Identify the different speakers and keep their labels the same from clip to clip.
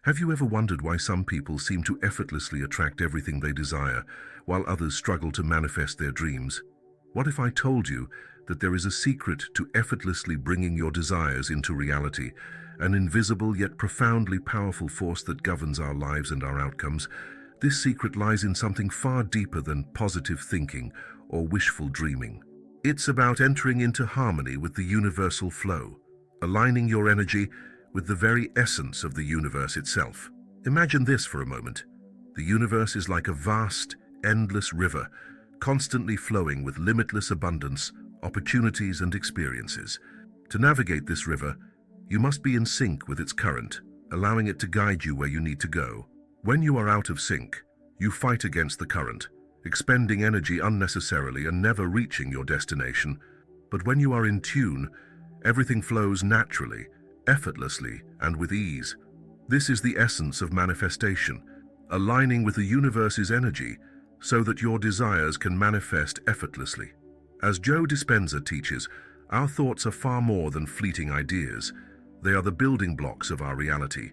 Speaker 1: Have you ever wondered why some people seem to effortlessly attract everything they desire, while others struggle to manifest their dreams? What if I told you that there is a secret to effortlessly bringing your desires into reality, an invisible yet profoundly powerful force that governs our lives and our outcomes? This secret lies in something far deeper than positive thinking or wishful dreaming. It's about entering into harmony with the universal flow, aligning your energy with the very essence of the universe itself. Imagine this for a moment. The universe is like a vast, endless river, constantly flowing with limitless abundance, opportunities and experiences. To navigate this river, you must be in sync with its current, allowing it to guide you where you need to go. When you are out of sync, you fight against the current, expending energy unnecessarily and never reaching your destination. But when you are in tune, everything flows naturally, effortlessly, and with ease. This is the essence of manifestation, aligning with the universe's energy so that your desires can manifest effortlessly. As Joe Dispenza teaches, our thoughts are far more than fleeting ideas. They are the building blocks of our reality.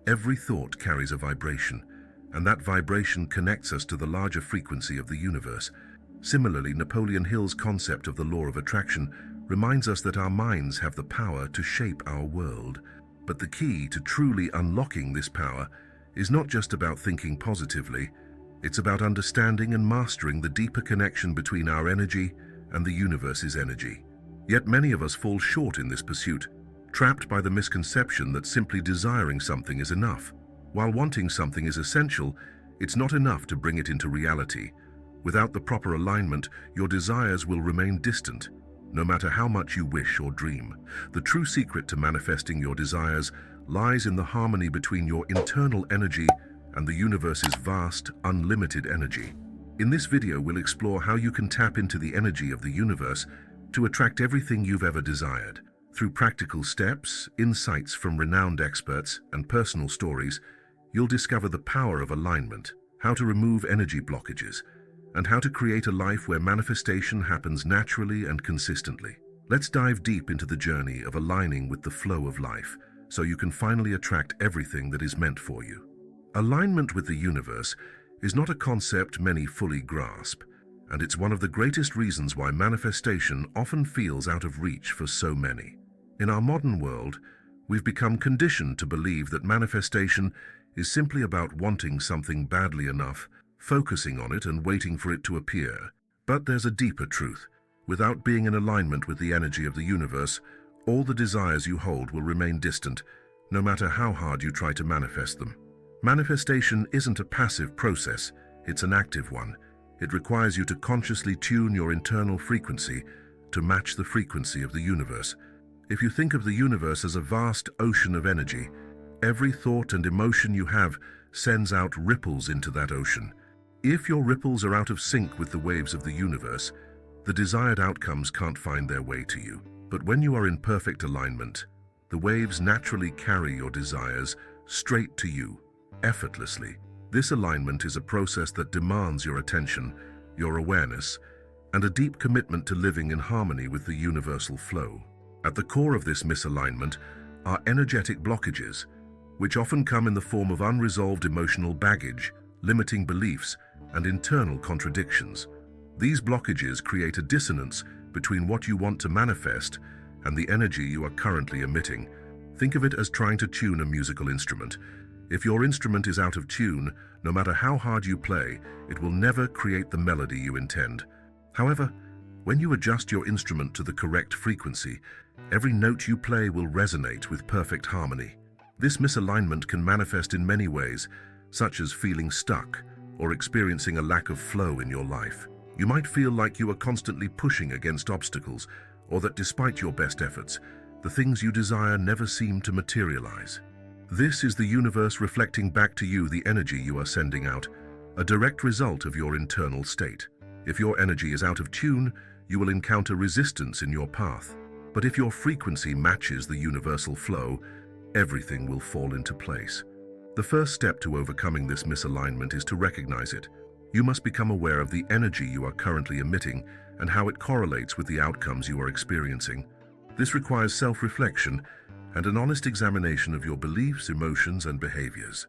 Speaker 1: Every thought carries a vibration, and that vibration connects us to the larger frequency of the universe. Similarly, Napoleon Hill's concept of the law of attraction reminds us that our minds have the power to shape our world. But the key to truly unlocking this power is not just about thinking positively, it's about understanding and mastering the deeper connection between our energy and the universe's energy. Yet many of us fall short in this pursuit, trapped by the misconception that simply desiring something is enough. While wanting something is essential, it's not enough to bring it into reality. Without the proper alignment, your desires will remain distant, no matter how much you wish or dream. The true secret to manifesting your desires lies in the harmony between your internal energy and the universe's vast, unlimited energy. In this video, we'll explore how you can tap into the energy of the universe to attract everything you've ever desired. Through practical steps, insights from renowned experts, and personal stories, you'll discover the power of alignment, how to remove energy blockages, and how to create a life where manifestation happens naturally and consistently. Let's dive deep into the journey of aligning with the flow of life, so you can finally attract everything that is meant for you. Alignment with the universe is not a concept many fully grasp, and it's one of the greatest reasons why manifestation often feels out of reach for so many. In our modern world, we've become conditioned to believe that manifestation is simply about wanting something badly enough, focusing on it and waiting for it to appear. But there's a deeper truth. Without being in alignment with the energy of the universe, all the desires you hold will remain distant, no matter how hard you try to manifest them. Manifestation isn't a passive process, it's an active one. It requires you to consciously tune your internal frequency to match the frequency of the universe. If you think of the universe as a vast ocean of energy, every thought and emotion you have sends out ripples into that ocean. If your ripples are out of sync with the waves of the universe, the desired outcomes can't find their way to you. But when you are in perfect alignment, the waves naturally carry your desires straight to you, effortlessly. This alignment is a process that demands your attention, your awareness, and a deep commitment to living in harmony with the universal flow. At the core of this misalignment are energetic blockages, which often come in the form of unresolved emotional baggage, limiting beliefs, and internal contradictions. These blockages create a dissonance between what you want to manifest and the energy you are currently emitting. Think of it as trying to tune a musical instrument. If your instrument is out of tune, no matter how hard you play, it will never create the melody you intend. However, when you adjust your instrument to the correct frequency, every note you play will resonate with perfect harmony. This misalignment can manifest in many ways, such as feeling stuck or experiencing a lack of flow in your life. You might feel like you are constantly pushing against obstacles, or that despite your best efforts, the things you desire never seem to materialize. This is the universe reflecting back to you the energy you are sending out, a direct result of your internal state. If your energy is out of tune, you will encounter resistance in your path. But if your frequency matches the universal flow, everything will fall into place. The first step to overcoming this misalignment is to recognize it. You must become aware of the energy you are currently emitting and how it correlates with the outcomes you are experiencing. This requires self-reflection and an honest examination of your beliefs, emotions, and behaviors.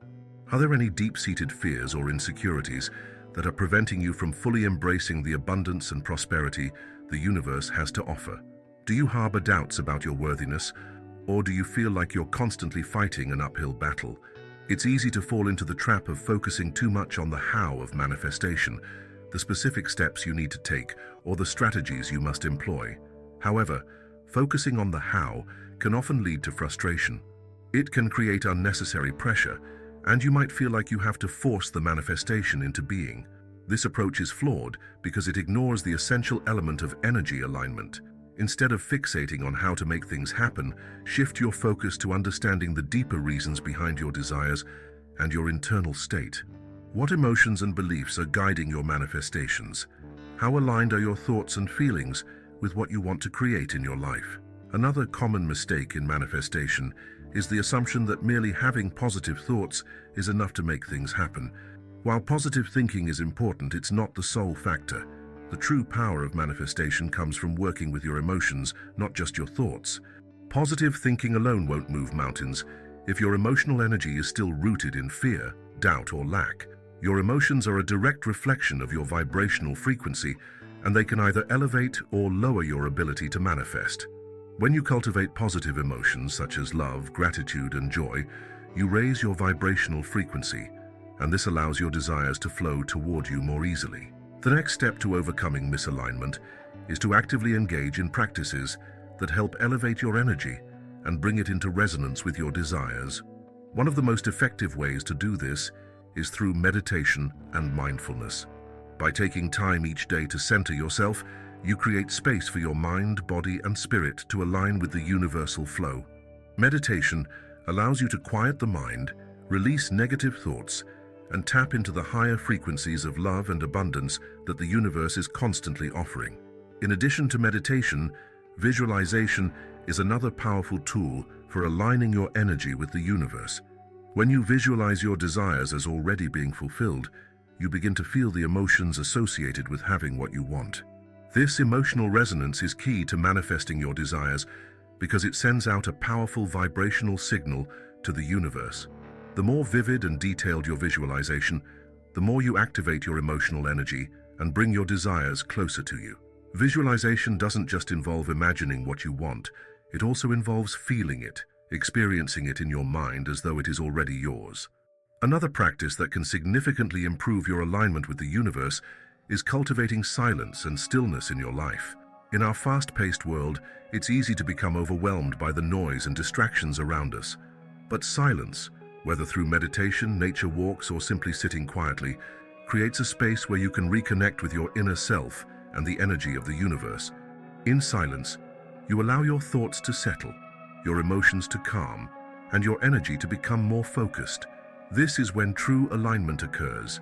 Speaker 1: Are there any deep-seated fears or insecurities that are preventing you from fully embracing the abundance and prosperity the universe has to offer? Do you harbor doubts about your worthiness, or do you feel like you're constantly fighting an uphill battle? It's easy to fall into the trap of focusing too much on the how of manifestation, the specific steps you need to take, or the strategies you must employ. However, focusing on the how can often lead to frustration. It can create unnecessary pressure, and you might feel like you have to force the manifestation into being. This approach is flawed because it ignores the essential element of energy alignment. Instead of fixating on how to make things happen, shift your focus to understanding the deeper reasons behind your desires and your internal state. What emotions and beliefs are guiding your manifestations? How aligned are your thoughts and feelings with what you want to create in your life? Another common mistake in manifestation is the assumption that merely having positive thoughts is enough to make things happen. While positive thinking is important, it's not the sole factor. The true power of manifestation comes from working with your emotions, not just your thoughts. Positive thinking alone won't move mountains if your emotional energy is still rooted in fear, doubt, or lack. Your emotions are a direct reflection of your vibrational frequency, and they can either elevate or lower your ability to manifest. When you cultivate positive emotions such as love, gratitude, and joy, you raise your vibrational frequency, and this allows your desires to flow toward you more easily. The next step to overcoming misalignment is to actively engage in practices that help elevate your energy and bring it into resonance with your desires. One of the most effective ways to do this is through meditation and mindfulness. By taking time each day to center yourself, you create space for your mind, body, and spirit to align with the universal flow. Meditation allows you to quiet the mind, release negative thoughts, and tap into the higher frequencies of love and abundance that the universe is constantly offering. In addition to meditation, visualization is another powerful tool for aligning your energy with the universe. When you visualize your desires as already being fulfilled, you begin to feel the emotions associated with having what you want. This emotional resonance is key to manifesting your desires because it sends out a powerful vibrational signal to the universe. The more vivid and detailed your visualization, the more you activate your emotional energy and bring your desires closer to you. Visualization doesn't just involve imagining what you want, it also involves feeling it, experiencing it in your mind as though it is already yours. Another practice that can significantly improve your alignment with the universe is cultivating silence and stillness in your life. In our fast-paced world, it's easy to become overwhelmed by the noise and distractions around us. But silence, whether through meditation, nature walks, or simply sitting quietly, creates a space where you can reconnect with your inner self and the energy of the universe. In silence, you allow your thoughts to settle, your emotions to calm, and your energy to become more focused. This is when true alignment occurs.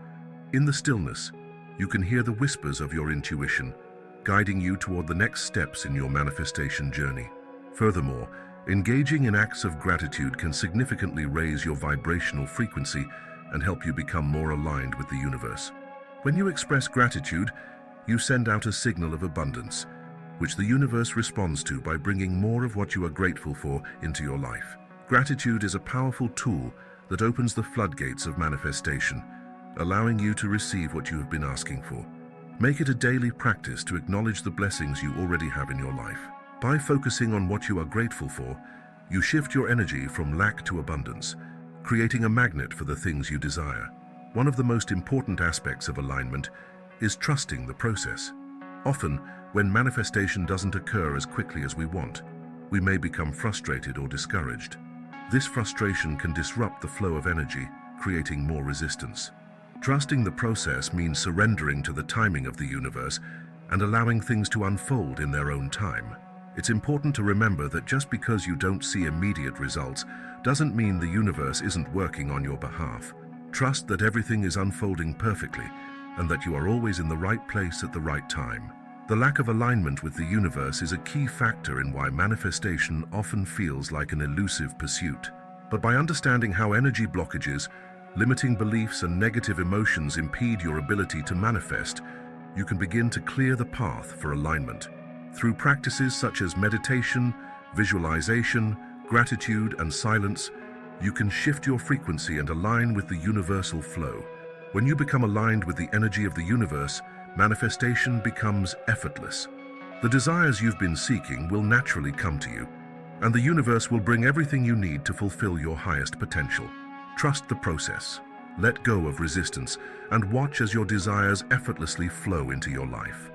Speaker 1: In the stillness, you can hear the whispers of your intuition, guiding you toward the next steps in your manifestation journey. Furthermore, engaging in acts of gratitude can significantly raise your vibrational frequency and help you become more aligned with the universe. When you express gratitude, you send out a signal of abundance, which the universe responds to by bringing more of what you are grateful for into your life. Gratitude is a powerful tool that opens the floodgates of manifestation, allowing you to receive what you have been asking for. Make it a daily practice to acknowledge the blessings you already have in your life. By focusing on what you are grateful for, you shift your energy from lack to abundance, creating a magnet for the things you desire. One of the most important aspects of alignment is trusting the process. Often, when manifestation doesn't occur as quickly as we want, we may become frustrated or discouraged. This frustration can disrupt the flow of energy, creating more resistance. Trusting the process means surrendering to the timing of the universe and allowing things to unfold in their own time. It's important to remember that just because you don't see immediate results doesn't mean the universe isn't working on your behalf. Trust that everything is unfolding perfectly and that you are always in the right place at the right time. The lack of alignment with the universe is a key factor in why manifestation often feels like an elusive pursuit. But by understanding how energy blockages, limiting beliefs, and negative emotions impede your ability to manifest, you can begin to clear the path for alignment. Through practices such as meditation, visualization, gratitude, and silence, you can shift your frequency and align with the universal flow. When you become aligned with the energy of the universe, manifestation becomes effortless. The desires you've been seeking will naturally come to you, and the universe will bring everything you need to fulfill your highest potential. Trust the process, let go of resistance, and watch as your desires effortlessly flow into your life.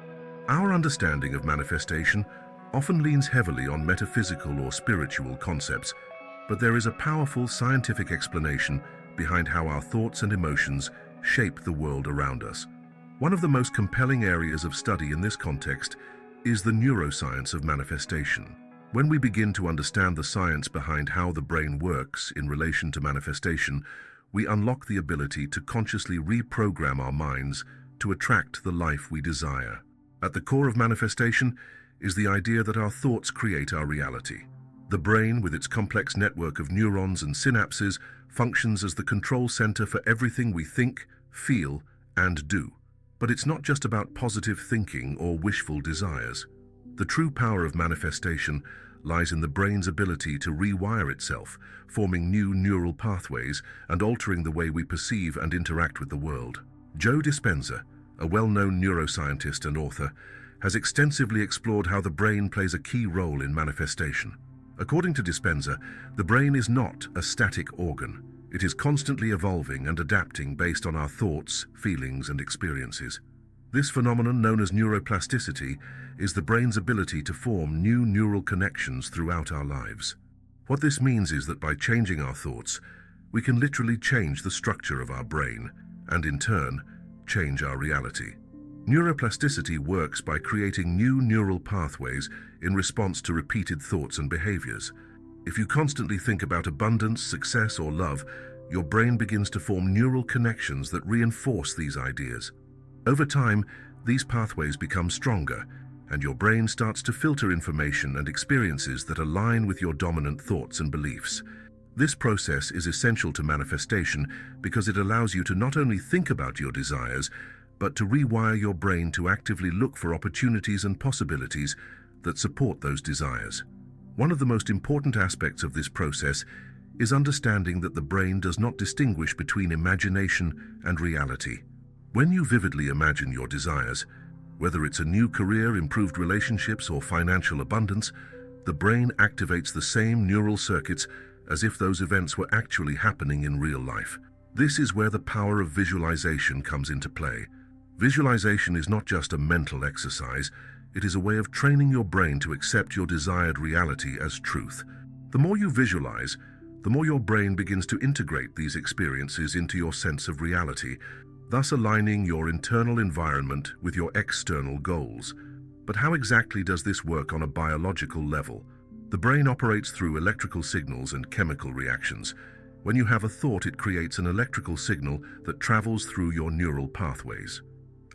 Speaker 1: Our understanding of manifestation often leans heavily on metaphysical or spiritual concepts, but there is a powerful scientific explanation behind how our thoughts and emotions shape the world around us. One of the most compelling areas of study in this context is the neuroscience of manifestation. When we begin to understand the science behind how the brain works in relation to manifestation, we unlock the ability to consciously reprogram our minds to attract the life we desire. At the core of manifestation is the idea that our thoughts create our reality. The brain, with its complex network of neurons and synapses, functions as the control center for everything we think, feel, and do. But it's not just about positive thinking or wishful desires. The true power of manifestation lies in the brain's ability to rewire itself, forming new neural pathways and altering the way we perceive and interact with the world. Joe Dispenza, a well-known neuroscientist and author, has extensively explored how the brain plays a key role in manifestation. According to Dispenza, the brain is not a static organ. It is constantly evolving and adapting based on our thoughts, feelings, and experiences. This phenomenon, known as neuroplasticity, is the brain's ability to form new neural connections throughout our lives. What this means is that by changing our thoughts, we can literally change the structure of our brain, and in turn, change our reality. Neuroplasticity works by creating new neural pathways in response to repeated thoughts and behaviors. If you constantly think about abundance, success, or love, your brain begins to form neural connections that reinforce these ideas. Over time, these pathways become stronger, and your brain starts to filter information and experiences that align with your dominant thoughts and beliefs. This process is essential to manifestation because it allows you to not only think about your desires, but to rewire your brain to actively look for opportunities and possibilities that support those desires. One of the most important aspects of this process is understanding that the brain does not distinguish between imagination and reality. When you vividly imagine your desires, whether it's a new career, improved relationships, or financial abundance, the brain activates the same neural circuits as if those events were actually happening in real life. This is where the power of visualization comes into play. Visualization is not just a mental exercise, it is a way of training your brain to accept your desired reality as truth. The more you visualize, the more your brain begins to integrate these experiences into your sense of reality, thus aligning your internal environment with your external goals. But how exactly does this work on a biological level? The brain operates through electrical signals and chemical reactions. When you have a thought, it creates an electrical signal that travels through your neural pathways.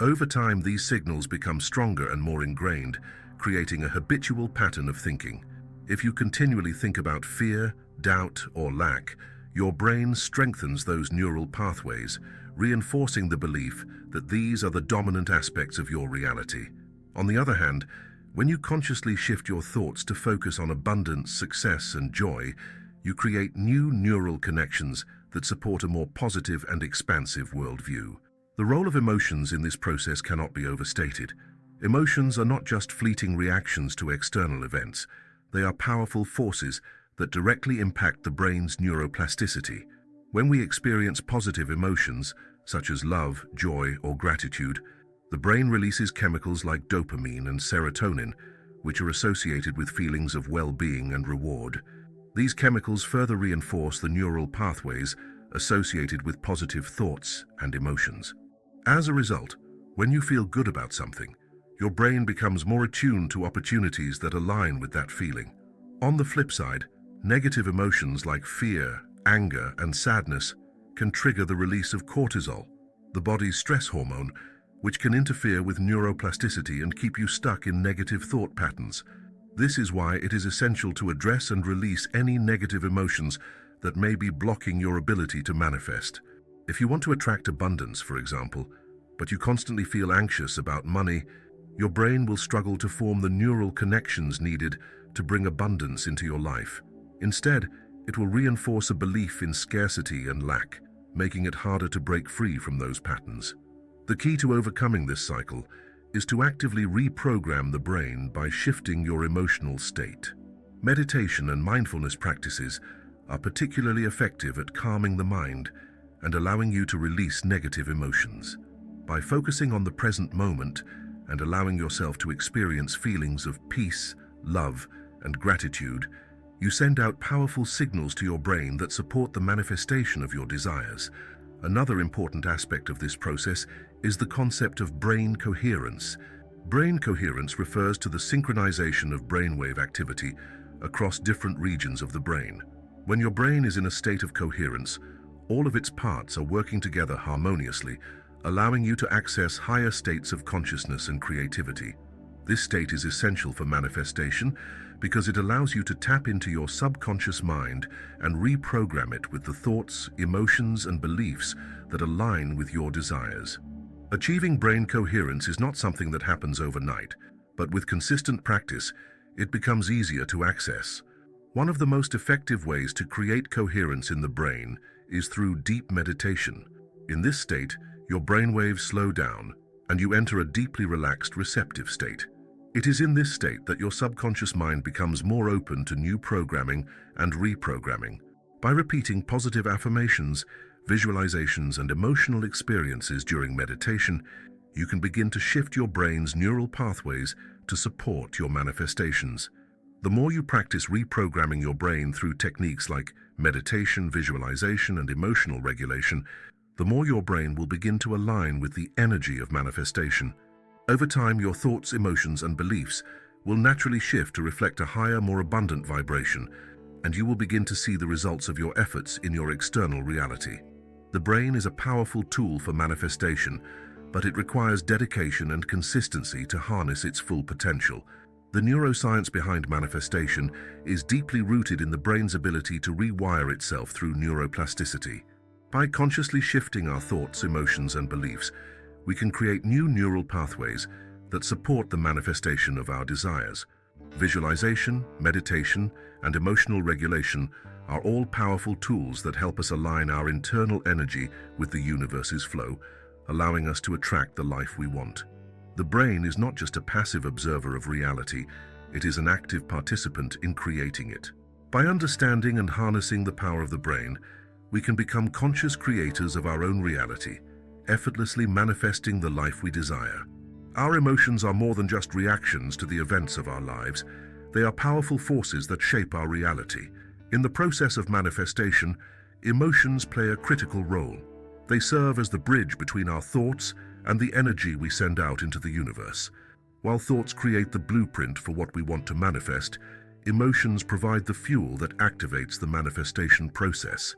Speaker 1: Over time, these signals become stronger and more ingrained, creating a habitual pattern of thinking. If you continually think about fear, doubt, or lack, your brain strengthens those neural pathways, reinforcing the belief that these are the dominant aspects of your reality. On the other hand, when you consciously shift your thoughts to focus on abundance, success, and joy, you create new neural connections that support a more positive and expansive worldview. The role of emotions in this process cannot be overstated. Emotions are not just fleeting reactions to external events. They are powerful forces that directly impact the brain's neuroplasticity. When we experience positive emotions, such as love, joy, or gratitude, the brain releases chemicals like dopamine and serotonin, which are associated with feelings of well-being and reward. These chemicals further reinforce the neural pathways associated with positive thoughts and emotions. As a result, when you feel good about something, your brain becomes more attuned to opportunities that align with that feeling. On the flip side, negative emotions like fear, anger, and sadness can trigger the release of cortisol, the body's stress hormone, which can interfere with neuroplasticity and keep you stuck in negative thought patterns. This is why it is essential to address and release any negative emotions that may be blocking your ability to manifest. If you want to attract abundance, for example, but you constantly feel anxious about money, your brain will struggle to form the neural connections needed to bring abundance into your life. Instead, it will reinforce a belief in scarcity and lack, making it harder to break free from those patterns. The key to overcoming this cycle is to actively reprogram the brain by shifting your emotional state. Meditation and mindfulness practices are particularly effective at calming the mind and allowing you to release negative emotions. By focusing on the present moment and allowing yourself to experience feelings of peace, love, and gratitude, you send out powerful signals to your brain that support the manifestation of your desires. Another important aspect of this process is the concept of brain coherence. Brain coherence refers to the synchronization of brainwave activity across different regions of the brain. When your brain is in a state of coherence, all of its parts are working together harmoniously, allowing you to access higher states of consciousness and creativity. This state is essential for manifestation because it allows you to tap into your subconscious mind and reprogram it with the thoughts, emotions, and beliefs that align with your desires. Achieving brain coherence is not something that happens overnight, but with consistent practice, it becomes easier to access. One of the most effective ways to create coherence in the brain is through deep meditation. In this state, your brainwaves slow down, and you enter a deeply relaxed receptive state. It is in this state that your subconscious mind becomes more open to new programming and reprogramming. By repeating positive affirmations, visualizations, and emotional experiences during meditation, you can begin to shift your brain's neural pathways to support your manifestations. The more you practice reprogramming your brain through techniques like meditation, visualization, and emotional regulation, the more your brain will begin to align with the energy of manifestation. Over time, your thoughts, emotions, and beliefs will naturally shift to reflect a higher, more abundant vibration, and you will begin to see the results of your efforts in your external reality. The brain is a powerful tool for manifestation, but it requires dedication and consistency to harness its full potential. The neuroscience behind manifestation is deeply rooted in the brain's ability to rewire itself through neuroplasticity. By consciously shifting our thoughts, emotions, and beliefs, we can create new neural pathways that support the manifestation of our desires. Visualization, meditation, and emotional regulation are all powerful tools that help us align our internal energy with the universe's flow, allowing us to attract the life we want. The brain is not just a passive observer of reality, it is an active participant in creating it. By understanding and harnessing the power of the brain, we can become conscious creators of our own reality, effortlessly manifesting the life we desire. Our emotions are more than just reactions to the events of our lives. They are powerful forces that shape our reality. In the process of manifestation, emotions play a critical role. They serve as the bridge between our thoughts and the energy we send out into the universe. While thoughts create the blueprint for what we want to manifest, emotions provide the fuel that activates the manifestation process.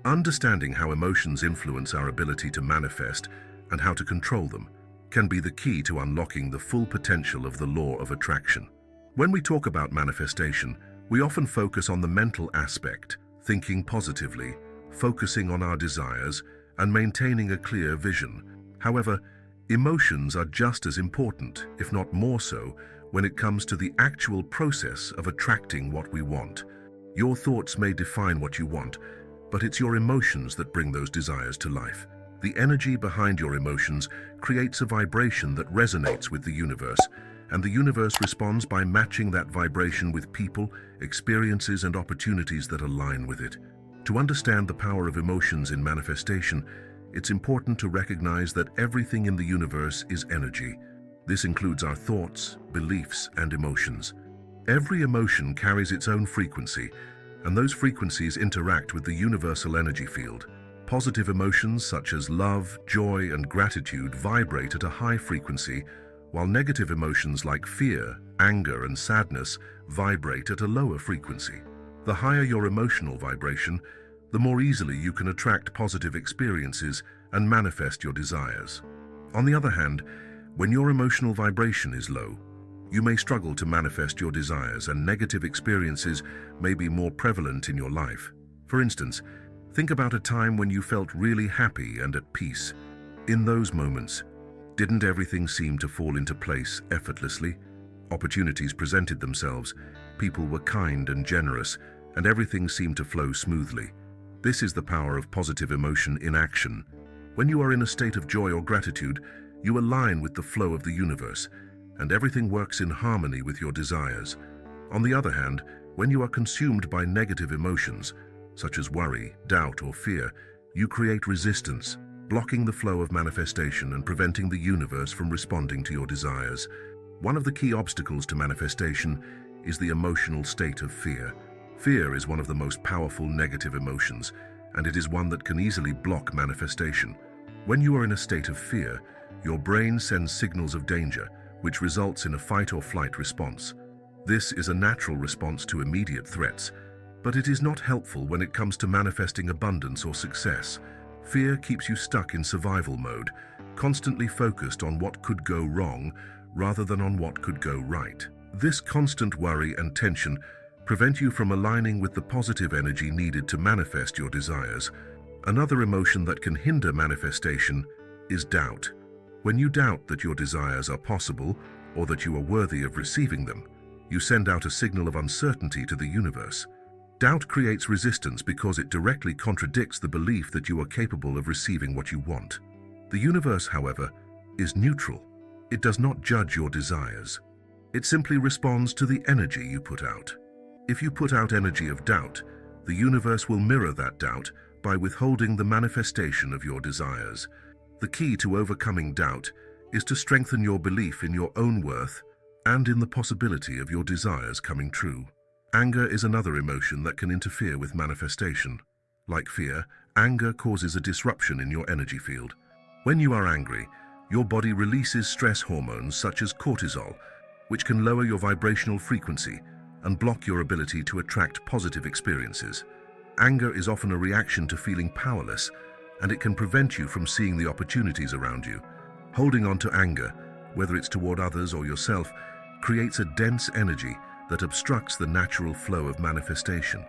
Speaker 1: Understanding how emotions influence our ability to manifest and how to control them can be the key to unlocking the full potential of the law of attraction. When we talk about manifestation, we often focus on the mental aspect, thinking positively, focusing on our desires, and maintaining a clear vision. However, emotions are just as important, if not more so, when it comes to the actual process of attracting what we want. Your thoughts may define what you want, but it's your emotions that bring those desires to life. The energy behind your emotions creates a vibration that resonates with the universe, and the universe responds by matching that vibration with people, experiences, and opportunities that align with it. To understand the power of emotions in manifestation, it's important to recognize that everything in the universe is energy. This includes our thoughts, beliefs, and emotions. Every emotion carries its own frequency, and those frequencies interact with the universal energy field. Positive emotions such as love, joy, and gratitude vibrate at a high frequency, while negative emotions like fear, anger, and sadness vibrate at a lower frequency. The higher your emotional vibration, the more easily you can attract positive experiences and manifest your desires. On the other hand, when your emotional vibration is low, you may struggle to manifest your desires, and negative experiences may be more prevalent in your life. For instance, think about a time when you felt really happy and at peace. In those moments, didn't everything seem to fall into place effortlessly? Opportunities presented themselves, people were kind and generous, and everything seemed to flow smoothly. This is the power of positive emotion in action. When you are in a state of joy or gratitude, you align with the flow of the universe, and everything works in harmony with your desires. On the other hand, when you are consumed by negative emotions, such as worry, doubt, or fear, you create resistance, blocking the flow of manifestation and preventing the universe from responding to your desires. One of the key obstacles to manifestation is the emotional state of fear. Fear is one of the most powerful negative emotions, and it is one that can easily block manifestation. When you are in a state of fear, your brain sends signals of danger, which results in a fight or flight response. This is a natural response to immediate threats, but it is not helpful when it comes to manifesting abundance or success. Fear keeps you stuck in survival mode, constantly focused on what could go wrong rather than on what could go right. This constant worry and tension prevent you from aligning with the positive energy needed to manifest your desires. Another emotion that can hinder manifestation is doubt. When you doubt that your desires are possible or that you are worthy of receiving them, you send out a signal of uncertainty to the universe. Doubt creates resistance because it directly contradicts the belief that you are capable of receiving what you want. The universe, however, is neutral. It does not judge your desires. It simply responds to the energy you put out. If you put out energy of doubt, the universe will mirror that doubt by withholding the manifestation of your desires. The key to overcoming doubt is to strengthen your belief in your own worth and in the possibility of your desires coming true. Anger is another emotion that can interfere with manifestation. Like fear, anger causes a disruption in your energy field. When you are angry, your body releases stress hormones such as cortisol, which can lower your vibrational frequency and block your ability to attract positive experiences. Anger is often a reaction to feeling powerless, and it can prevent you from seeing the opportunities around you. Holding on to anger, whether it's toward others or yourself, creates a dense energy that obstructs the natural flow of manifestation.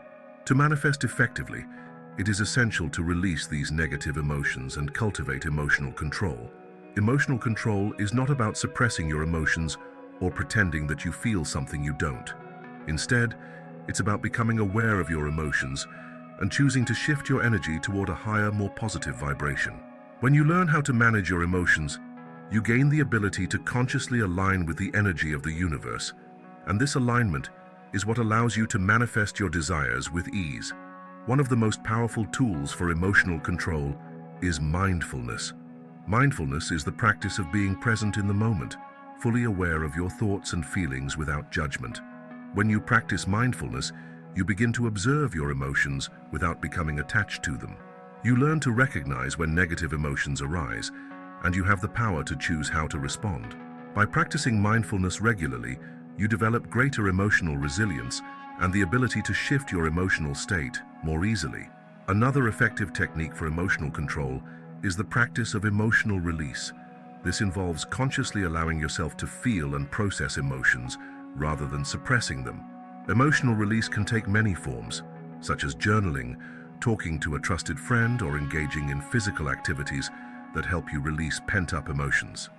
Speaker 1: To manifest effectively, it is essential to release these negative emotions and cultivate emotional control. Emotional control is not about suppressing your emotions or pretending that you feel something you don't. Instead, it's about becoming aware of your emotions and choosing to shift your energy toward a higher, more positive vibration. When you learn how to manage your emotions, you gain the ability to consciously align with the energy of the universe, and this alignment is what allows you to manifest your desires with ease. One of the most powerful tools for emotional control is mindfulness. Mindfulness is the practice of being present in the moment, fully aware of your thoughts and feelings without judgment. When you practice mindfulness, you begin to observe your emotions without becoming attached to them. You learn to recognize when negative emotions arise, and you have the power to choose how to respond. By practicing mindfulness regularly, you develop greater emotional resilience and the ability to shift your emotional state more easily. Another effective technique for emotional control is the practice of emotional release. This involves consciously allowing yourself to feel and process emotions rather than suppressing them. Emotional release can take many forms, such as journaling, talking to a trusted friend, or engaging in physical activities that help you release pent-up emotions.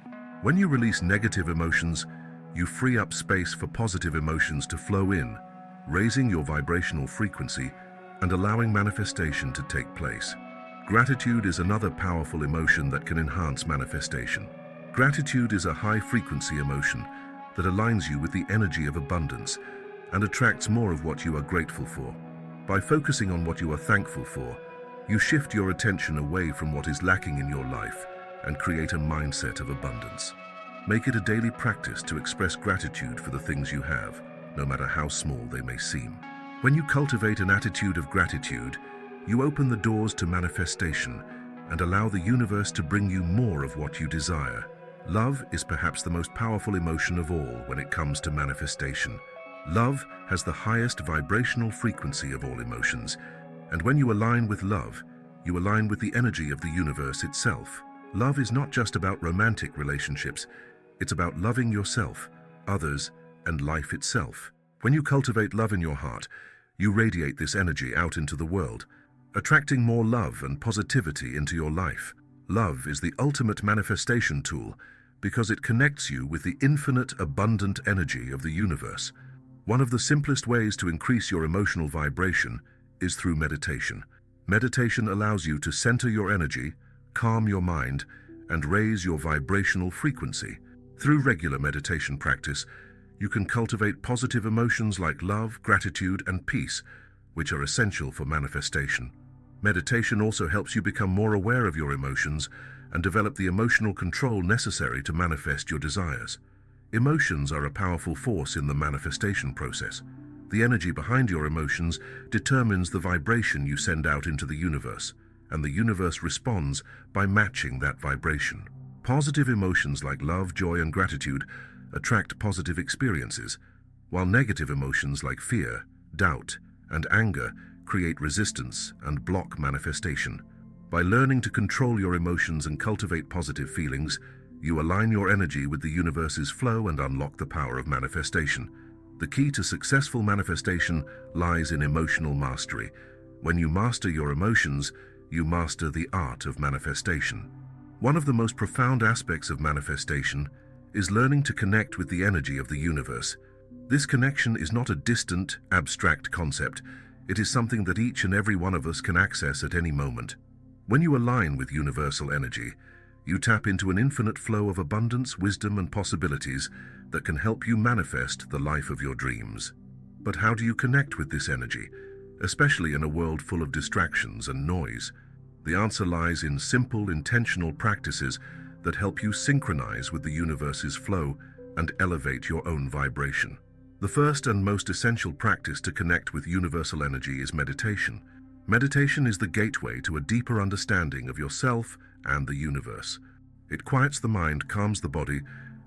Speaker 1: When you release negative emotions, you free up space for positive emotions to flow in, raising your vibrational frequency and allowing manifestation to take place. Gratitude is another powerful emotion that can enhance manifestation. Gratitude is a high-frequency emotion that aligns you with the energy of abundance and attracts more of what you are grateful for. By focusing on what you are thankful for, you shift your attention away from what is lacking in your life and create a mindset of abundance. Make it a daily practice to express gratitude for the things you have, no matter how small they may seem. When you cultivate an attitude of gratitude, you open the doors to manifestation and allow the universe to bring you more of what you desire. Love is perhaps the most powerful emotion of all when it comes to manifestation. Love has the highest vibrational frequency of all emotions, and when you align with love, you align with the energy of the universe itself. Love is not just about romantic relationships, it's about loving yourself, others, and life itself. When you cultivate love in your heart, you radiate this energy out into the world, attracting more love and positivity into your life. Love is the ultimate manifestation tool because it connects you with the infinite, abundant energy of the universe. One of the simplest ways to increase your emotional vibration is through meditation. Meditation allows you to center your energy, calm your mind, and raise your vibrational frequency. Through regular meditation practice, you can cultivate positive emotions like love, gratitude, and peace, which are essential for manifestation. Meditation also helps you become more aware of your emotions and develop the emotional control necessary to manifest your desires. Emotions are a powerful force in the manifestation process. The energy behind your emotions determines the vibration you send out into the universe, and the universe responds by matching that vibration. Positive emotions like love, joy, and gratitude attract positive experiences, while negative emotions like fear, doubt, and anger create resistance and block manifestation. By learning to control your emotions and cultivate positive feelings, you align your energy with the universe's flow and unlock the power of manifestation. The key to successful manifestation lies in emotional mastery. When you master your emotions, you master the art of manifestation. One of the most profound aspects of manifestation is learning to connect with the energy of the universe. This connection is not a distant, abstract concept. It is something that each and every one of us can access at any moment. When you align with universal energy, you tap into an infinite flow of abundance, wisdom, and possibilities that can help you manifest the life of your dreams. But how do you connect with this energy, especially in a world full of distractions and noise? The answer lies in simple, intentional practices that help you synchronize with the universe's flow and elevate your own vibration. The first and most essential practice to connect with universal energy is meditation. Meditation is the gateway to a deeper understanding of yourself and the universe. It quiets the mind, calms the body,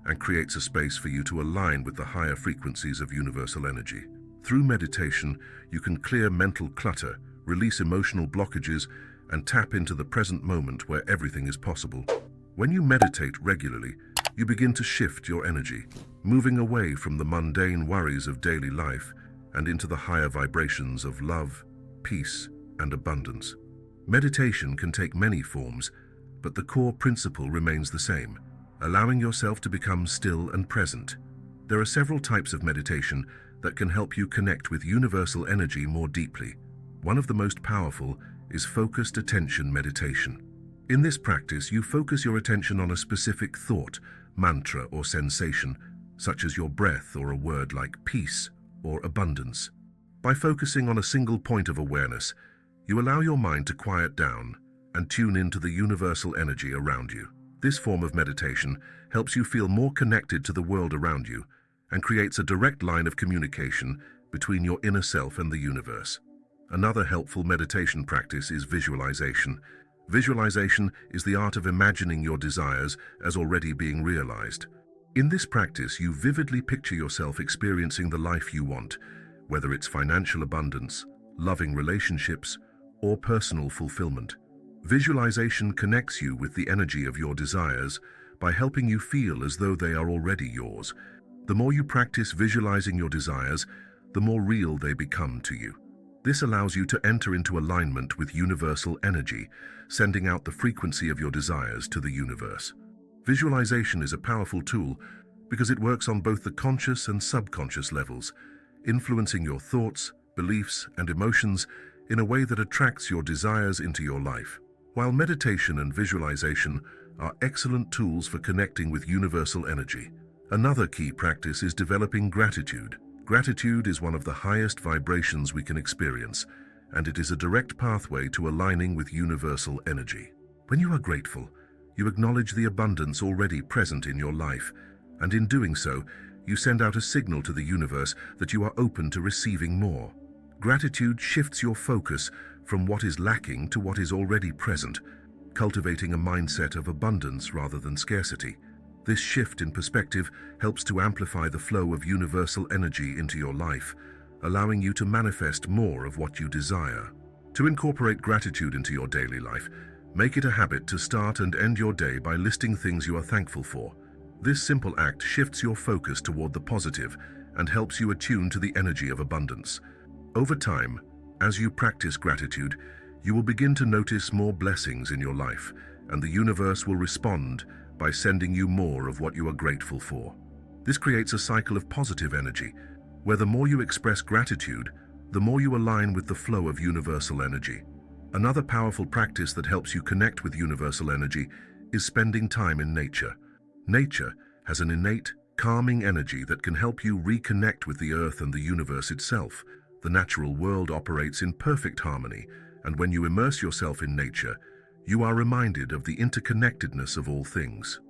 Speaker 1: and creates a space for you to align with the higher frequencies of universal energy. Through meditation, you can clear mental clutter, release emotional blockages, and tap into the present moment where everything is possible. When you meditate regularly, you begin to shift your energy, moving away from the mundane worries of daily life and into the higher vibrations of love, peace, and abundance. Meditation can take many forms, but the core principle remains the same, allowing yourself to become still and present. There are several types of meditation that can help you connect with universal energy more deeply. One of the most powerful is focused attention meditation. In this practice, you focus your attention on a specific thought, mantra, or sensation, such as your breath or a word like peace or abundance. By focusing on a single point of awareness, you allow your mind to quiet down and tune into the universal energy around you. This form of meditation helps you feel more connected to the world around you and creates a direct line of communication between your inner self and the universe. Another helpful meditation practice is visualization. Visualization is the art of imagining your desires as already being realized. In this practice, you vividly picture yourself experiencing the life you want, whether it's financial abundance, loving relationships, or personal fulfillment. Visualization connects you with the energy of your desires by helping you feel as though they are already yours. The more you practice visualizing your desires, the more real they become to you. This allows you to enter into alignment with universal energy, sending out the frequency of your desires to the universe. Visualization is a powerful tool because it works on both the conscious and subconscious levels, influencing your thoughts, beliefs, and emotions in a way that attracts your desires into your life. While meditation and visualization are excellent tools for connecting with universal energy, another key practice is developing gratitude. Gratitude is one of the highest vibrations we can experience, and it is a direct pathway to aligning with universal energy. When you are grateful, you acknowledge the abundance already present in your life, and in doing so, you send out a signal to the universe that you are open to receiving more. Gratitude shifts your focus from what is lacking to what is already present, cultivating a mindset of abundance rather than scarcity. This shift in perspective helps to amplify the flow of universal energy into your life, allowing you to manifest more of what you desire. To incorporate gratitude into your daily life, make it a habit to start and end your day by listing things you are thankful for. This simple act shifts your focus toward the positive and helps you attune to the energy of abundance. Over time, as you practice gratitude, you will begin to notice more blessings in your life, and the universe will respond by sending you more of what you are grateful for. This creates a cycle of positive energy, where the more you express gratitude, the more you align with the flow of universal energy. Another powerful practice that helps you connect with universal energy is spending time in nature. Nature has an innate, calming energy that can help you reconnect with the earth and the universe itself. The natural world operates in perfect harmony, and when you immerse yourself in nature, you are reminded of the interconnectedness of all things.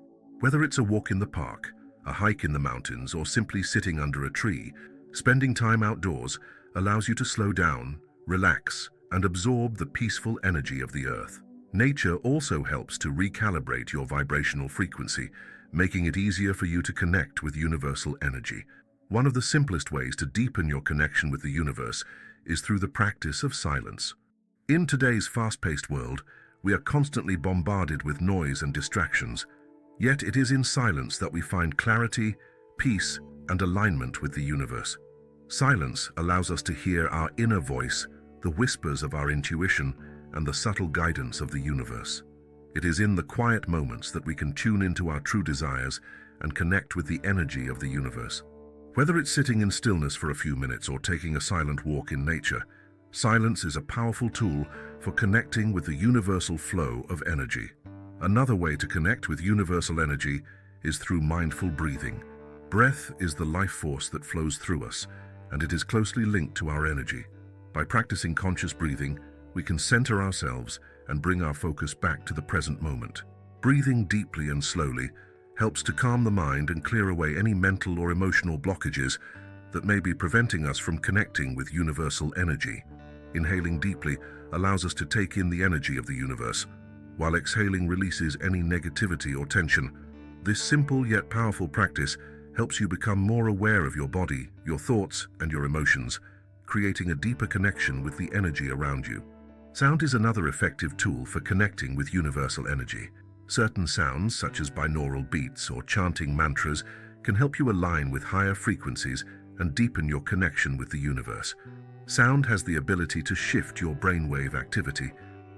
Speaker 1: Whether it's a walk in the park, a hike in the mountains, or simply sitting under a tree, spending time outdoors allows you to slow down, relax, and absorb the peaceful energy of the earth. Nature also helps to recalibrate your vibrational frequency, making it easier for you to connect with universal energy. One of the simplest ways to deepen your connection with the universe is through the practice of silence. In today's fast-paced world, we are constantly bombarded with noise and distractions, yet it is in silence that we find clarity, peace, and alignment with the universe. Silence allows us to hear our inner voice, the whispers of our intuition, and the subtle guidance of the universe. It is in the quiet moments that we can tune into our true desires and connect with the energy of the universe. Whether it's sitting in stillness for a few minutes or taking a silent walk in nature, silence is a powerful tool for connecting with the universal flow of energy. Another way to connect with universal energy is through mindful breathing. Breath is the life force that flows through us, and it is closely linked to our energy. By practicing conscious breathing, we can center ourselves and bring our focus back to the present moment. Breathing deeply and slowly helps to calm the mind and clear away any mental or emotional blockages that may be preventing us from connecting with universal energy. Inhaling deeply allows us to take in the energy of the universe, while exhaling releases any negativity or tension. This simple yet powerful practice helps you become more aware of your body, your thoughts, and your emotions, creating a deeper connection with the energy around you. Sound is another effective tool for connecting with universal energy. Certain sounds, such as binaural beats or chanting mantras, can help you align with higher frequencies and deepen your connection with the universe. Sound has the ability to shift your brainwave activity,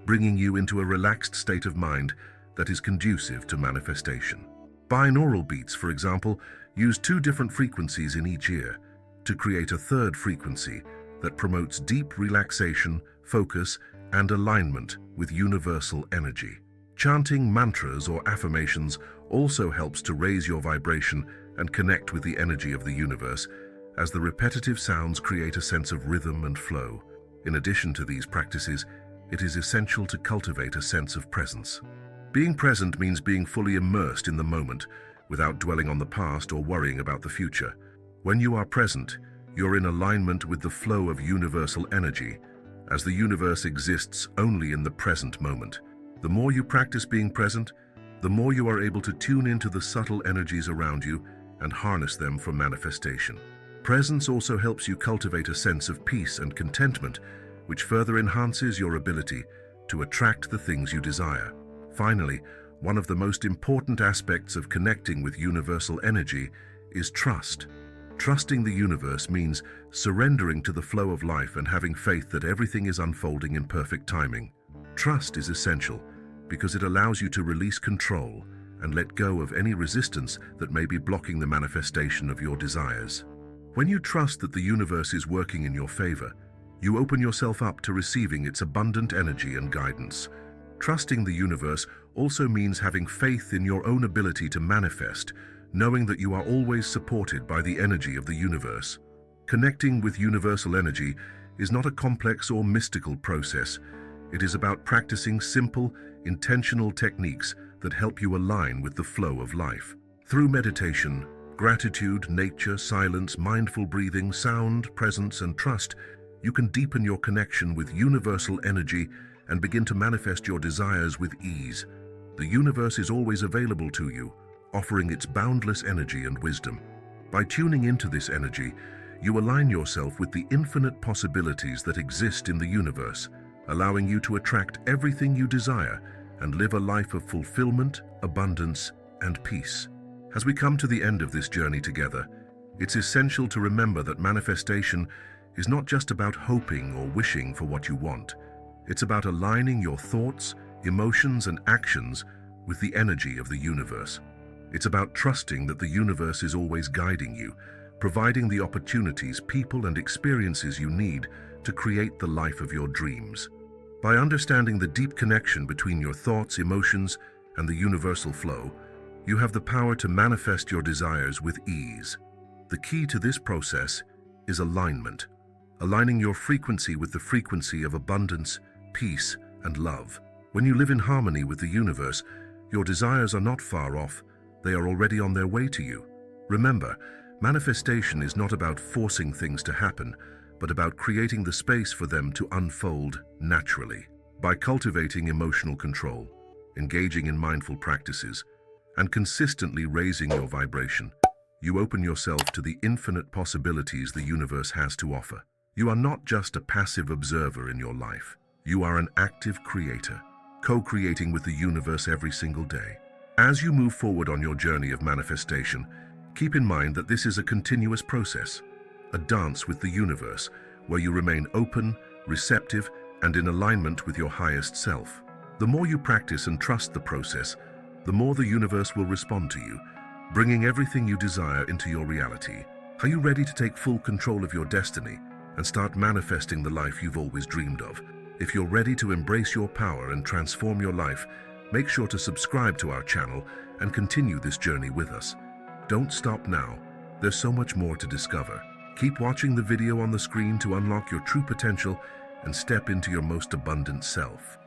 Speaker 1: bringing you into a relaxed state of mind that is conducive to manifestation. Binaural beats, for example, use two different frequencies in each ear to create a third frequency that promotes deep relaxation, focus, and alignment with universal energy. Chanting mantras or affirmations also helps to raise your vibration and connect with the energy of the universe, as the repetitive sounds create a sense of rhythm and flow. In addition to these practices, it is essential to cultivate a sense of presence. Being present means being fully immersed in the moment, without dwelling on the past or worrying about the future. When you are present, you're in alignment with the flow of universal energy, as the universe exists only in the present moment. The more you practice being present, the more you are able to tune into the subtle energies around you and harness them for manifestation. Presence also helps you cultivate a sense of peace and contentment, which further enhances your ability to attract the things you desire. Finally, one of the most important aspects of connecting with universal energy is trust. Trusting the universe means surrendering to the flow of life and having faith that everything is unfolding in perfect timing. Trust is essential because it allows you to release control and let go of any resistance that may be blocking the manifestation of your desires. When you trust that the universe is working in your favor, you open yourself up to receiving its abundant energy and guidance. Trusting the universe also means having faith in your own ability to manifest, knowing that you are always supported by the energy of the universe. Connecting with universal energy is not a complex or mystical process. It is about practicing simple, intentional techniques that help you align with the flow of life. Through meditation, gratitude, nature, silence, mindful breathing, sound, presence, and trust, you can deepen your connection with universal energy and begin to manifest your desires with ease. The universe is always available to you, offering its boundless energy and wisdom. By tuning into this energy, you align yourself with the infinite possibilities that exist in the universe, allowing you to attract everything you desire and live a life of fulfillment, abundance, and peace. As we come to the end of this journey together, it's essential to remember that manifestation is not just about hoping or wishing for what you want. It's about aligning your thoughts, emotions, and actions with the energy of the universe. It's about trusting that the universe is always guiding you, providing the opportunities, people, and experiences you need to create the life of your dreams. By understanding the deep connection between your thoughts, emotions, and the universal flow, you have the power to manifest your desires with ease. The key to this process is alignment, aligning your frequency with the frequency of abundance, peace, and love. When you live in harmony with the universe, your desires are not far off, they are already on their way to you. Remember, manifestation is not about forcing things to happen, but about creating the space for them to unfold naturally. By cultivating emotional control, engaging in mindful practices, and consistently raising your vibration, you open yourself to the infinite possibilities the universe has to offer. You are not just a passive observer in your life. You are an active creator, co-creating with the universe every single day. As you move forward on your journey of manifestation, keep in mind that this is a continuous process, a dance with the universe, where you remain open, receptive, and in alignment with your highest self. The more you practice and trust the process, the more the universe will respond to you, bringing everything you desire into your reality. Are you ready to take full control of your destiny and start manifesting the life you've always dreamed of? If you're ready to embrace your power and transform your life, make sure to subscribe to our channel and continue this journey with us. Don't stop now. There's so much more to discover. Keep watching the video on the screen to unlock your true potential and step into your most abundant self.